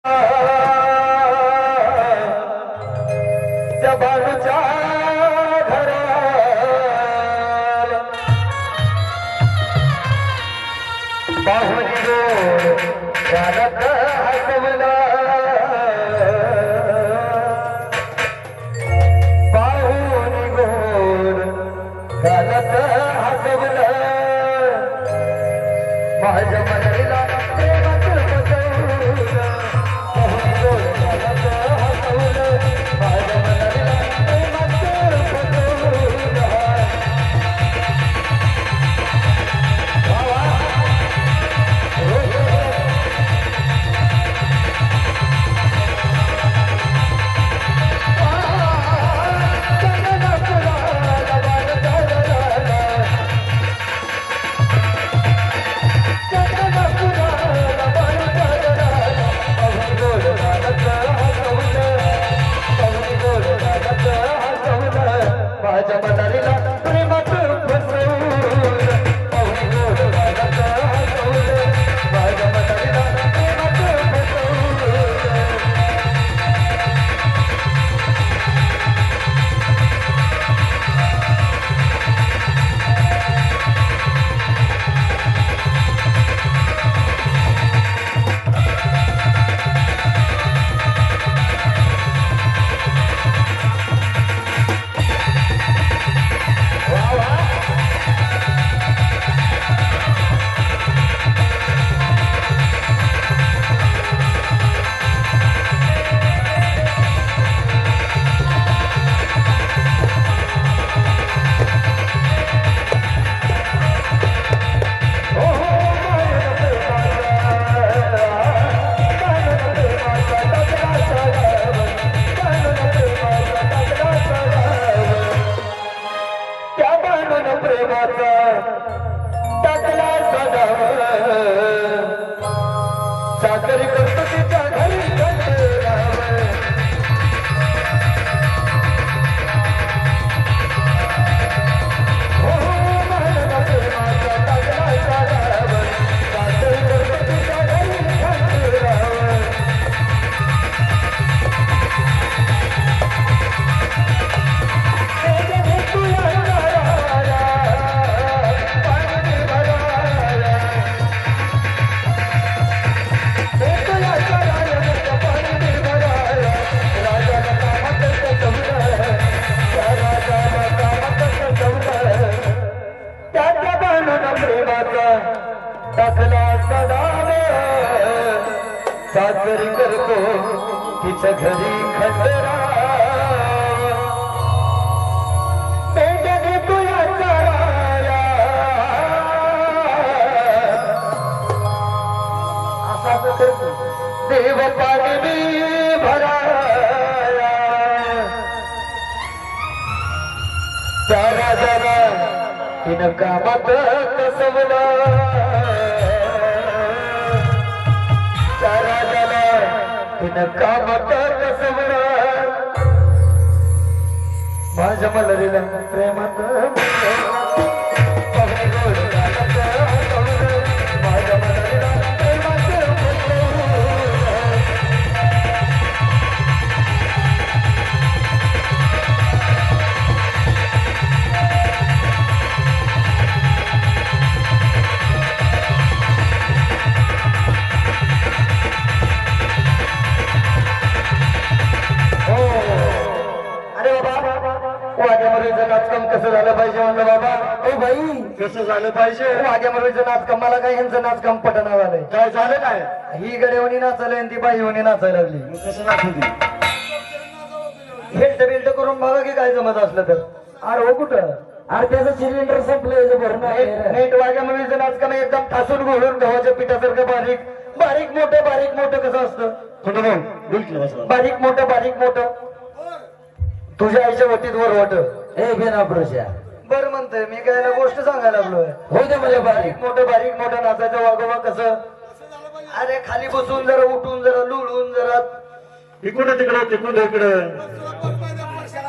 त्या बाळूच्या घराला पाहून गाणं हसवला पाहून गोड गाणं हसवलं माझ्या मनला प्रेमात बसवलं पाहून गोड गाणं हसवलं माझ्या मनला प्रेमात बसवलं माझ्या मनाला प्रेमात बसवलं पाहून गोड गाणं हसवलं माझ्या मनाला प्रेमात बसवलं टाकला साखरी करतो तिच्या घरी टाकला सदावे सासरी करतो तिच्या घरी खंडरा पेट्याने तुया कराया असा करतो देव पाणी भराया त्या राजाला तिनं कामात कसवलं तिनं कामात कसवलं माझ्या मलरीला प्रेमात माझ्या मलरीला प्रेमात वाघ्यामरुईचं नाचकाम कसं झालं पाहिजे म्हणलं बाबा ओ बाई कसं झालं पाहिजे वाघ्यामरुईचं नाचकाम मला काय यांचं नाचकाम पटना झालंय काय झालं काय ही गड्यावणी नाचायला आणि ती बाईवणी नाचायला लागली कसं नाचली हेल्ट बिल्ट करून बघा की काय जमत असलं तर अरे हो कुठं अरे त्याचं सिलेंडर संपलं भरणं नेट वाघ्यामरुईचं नाचकाम एकदम ठासून घोळून गव्हाच्या पिठासारखं बारीक बारीक मोठं कसं असतं बारीक मोठं तुझ्या आईच्या वटीत वर वाट हे बिना पुरुषा बरं म्हणतोय मी काय गोष्ट सांगायला लागलोय हो दे मला बारीक मोठं नाचायचं वागोबा कसं अरे खाली बसून जरा उठून जरा लुळून जरा इकडं तिकडं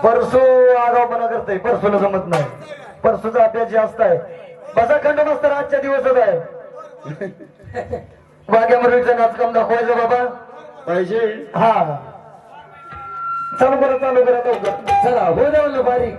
परसू आगावपणा करतोय परसूला जमत नाही परसूचा अभ्यास जास्त आहे बसा खंड मास्तर आजच्या दिवसच आहे वाघ्यामरुईचं नाचकाम दाखवायचं बाबा पाहिजे. हा चालू करा लवकर. चला हो द्या बारीक.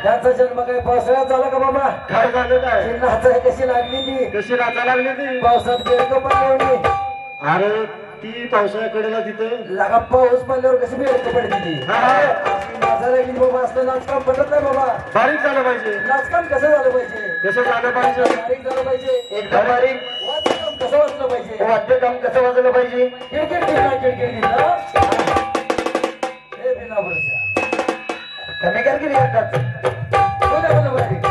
त्यांचा जन्म काय पावसाळ्यात झाला का बाबा? काय झालं काय? नाचाय कशी लागली ती? कशी नाचा लागली ती? पावसात बेडकं पडली. अरे ती पावसाळ्याकडे ना तिथं लागा पाऊस पडल्यावर कशी बेडकं पडली ती? नाचा लागली बाबा. असलं नाचकाम पडत नाही बाबा. बारीक झालं पाहिजे. नाचकाम कसं झालं पाहिजे? कसं झालं पाहिजे? बारीक झालं पाहिजे. एकदम बारीक. वाद्यकाम कसं वाजलं पाहिजे? वाद्यकाम कसं वाजलं पाहिजे? किरकिर दिला हे बिना भरशा कमी कर की रे एकदाच. बोला बारीक.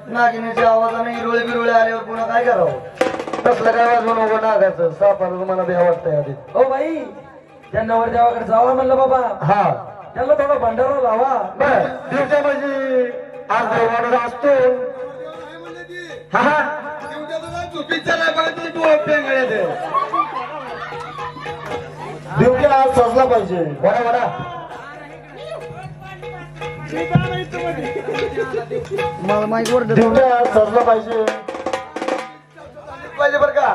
नागिनीच्या आवाजाने इरुळे बिरुळे आल्यावर पुन्हा काय करावं? तसलं काय वाजवून उभं नागायचं. सापाला तुम्हाला भ्या वाटतंय आधी. हो बाई, त्या नवर देवाकडे जावा म्हणलं बाबा. हा त्याला थोडा भंडारा लावा. दिवसा म्हणजे आज देवाला असतो. दिवट्या आज सजला पाहिजे. बरा बरा मला माहिती वर दिवट्या सजला पाहिजे. पाहिजे बर का?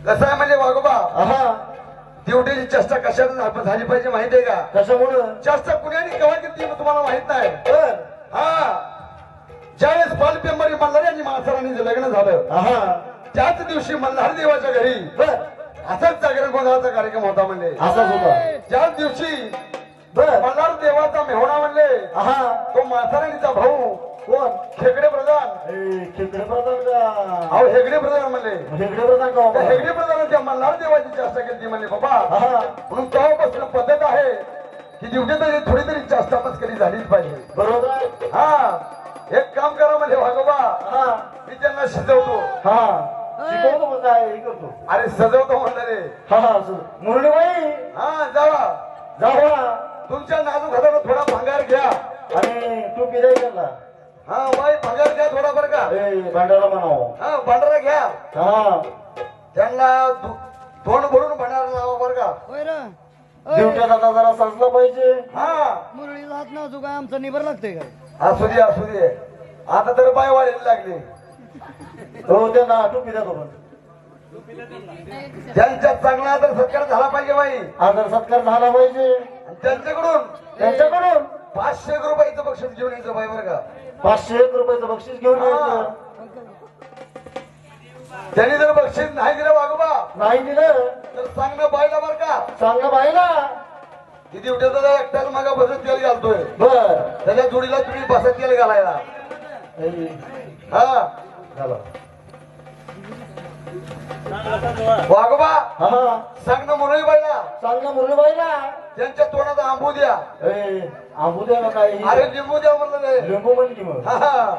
कसं आहे म्हणजे वागोबा, हा दिवटीची चेष्टा कशात झाली पाहिजे माहिती आहे का? कशामुळं? चेष्टा कुणाने केव्हा केली तुम्हाला माहित नाही. हा ज्यावेळेस बालपेंबरी मल्हारी आणि माळसरांनी लग्न झालं त्याच दिवशी मल्हार देवाच्या घरी असाच जागरण गोंधळाचा कार्यक्रम होता. म्हणले असाच होता. त्याच दिवशी मल्हार देवाचा मेहुणा म्हणले तो माळसराणीचा भाऊ कोण? खेकडे प्रधान. खेकडे प्रधान का? अहो हेगडे प्रधान म्हणले. हेगडे प्रधान का? हेगडे प्रधानाच्या मल्हार देवाची चेष्टा केली म्हणले बाबा. म्हणून तेव्हापासून पद्धत आहे की दिवट्यात थोडी तरी चेष्टा मस्करी झालीच पाहिजे. बरोबर आहे. हा एक काम करा म्हणजे वागोबा, मी त्यांना शिजवतो. शिकवतो मग काय हे करतो. अरे सजवतो म्हणलं रे. मुरली बाई हा जावा जावा. तुमच्या नाजूक हाताला थोडा भंगार घ्या आणि तू पिराई करला. हा बाई भंगार घ्या थोडा बरं का? भांडारा म्हणाव. हा भांडारा घ्या. त्यांना तोंड भरून भंडारा लावा बरं का? दिवट्या दादा जरा सजला पाहिजे. हा मुरळीला हात नाजूक आहे आमचा निबर लागतंय काय? असू दे असू दे. आता तर बाय वाढायला लागली. हो त्या ना टोपी द्या तो. त्यांच्यात चांगला आदर सत्कार झाला पाहिजे बाई. आदर सत्कार झाला पाहिजे. त्यांच्याकडून 500 रुपयाचं बक्षीस घेऊन यायचं बाई बरं का? 500 रुपयाचं बक्षीस घेऊन यायचं. त्यांनी जर बक्षीस नाही दिलं वागोबा, नाही दिलं तर चांगलं बायला बरं का? चांगलं बाईला. किती उठ्याचा एकट्याला मागा बसत तेल घालतोय. बर त्याच्या जोडीला तुम्ही बसत तेल घालायला. हा झालं. वागोबा हा सांग ना मुरळी बाईला सांग ना मुरलीबाईला त्यांच्या तोंडात आंबू द्या. ए आंबू द्या ना काय अरे लिंबू द्या म्हणलं रे. लिंबू म्हण की मग. हा.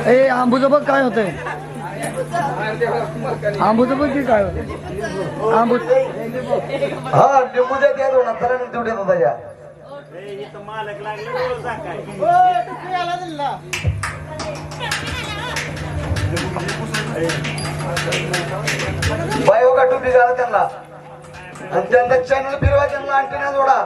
ए आंबूचं बघ काय होतंय आंबूचं बघ की काय होतंय आंबू हा लिंबू द्या त्या दोन नंतर तेवढे त्याच्या बायो गाठून दिला त्यांना आणि त्यांचा चॅनल फिरवा त्यांना अंटेना जोडा.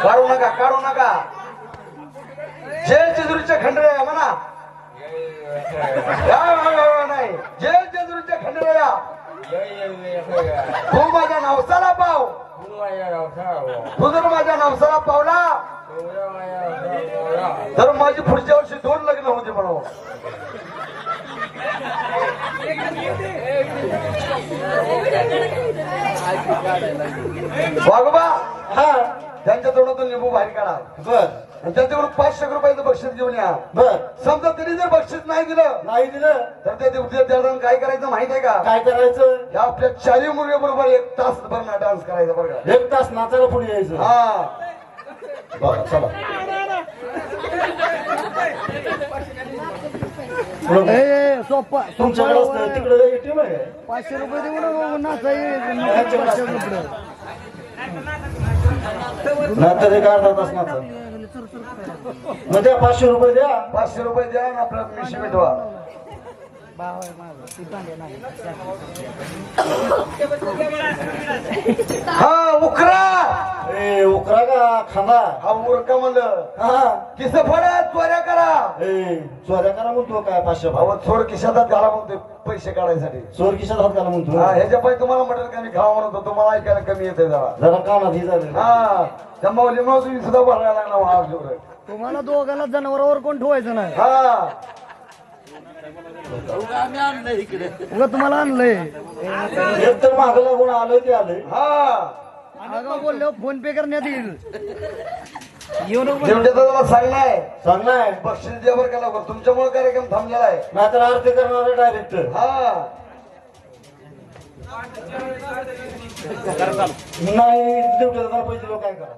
काढू नका काढू नका. जय जेजुरीच्या खंडराया म्हणा. नाही जय जेजुरीच्या खंडराया. तू माझ्या नवसाला पाव. तू जर माझ्या नवसाला पावला तर माझी पुढच्या वर्षी 2 लग्न होते म्हणून. वाघोबा हा त्यांच्या तोंडातून लिंबू बाहेर काढा. बर आणि त्यांच्याकडून 500 रुपयाचं बक्षीस घेऊन या. बर समजा त्यांनी जर बक्षीस नाही दिलं नाही दिलं तर त्या उद्या काय करायचं माहित आहे का? काय करायचं या आपल्या 4 मुलीबरोबर 1 तास भर डान्स करायचा बरं का. 1 तास नाचायला पुढे यायचं. हा बरं चला ए सोप्पा तुमच्याकडे असतं तिकडे ATM आहे काय? 500 रुपये देऊन नाचाय नातं एक अर्धा तास नाच मग द्या 500 रुपये द्या. 500 रुपये द्या आणि आपला मिशी मिटवा. हा उकरा. ए उकरा का खांदा हा उरका म्हणलं. हा किस फोडा चोऱ्या करा. ए चोऱ्या करा म्हणतो काय 500 अहो चोर खिशात घाला म्हणतोय पैसे काढायसाठी. चोर खिशात हात घाला म्हणतो. हा ह्याच्या पाय तुम्हाला मटण कमी खावा म्हणतो. तुम्हाला ऐकायला कमी येते जरा. जरा कानात ही झालं. हा त्या माऊलीमुळे तुम्ही सुद्धा भरायला लागला महाराज. तुम्हाला दोघांना जनावरावर कोण ठेवायचं नाही. हा उगा तुम्हाला आणलंय एक तर मागं लागून आलं ते आलंय. हा अगं बोललो फोन पे करण्यात येईल जेवढे तुला सांगणार सांगणार बक्षीस द्या बरं का लवकर. तुमच्यामुळे कार्यक्रम थांबलेला आहे. नाहीतर आरती करणार डायरेक्ट. हा नाही तेवढे पैसे लोक काय करा.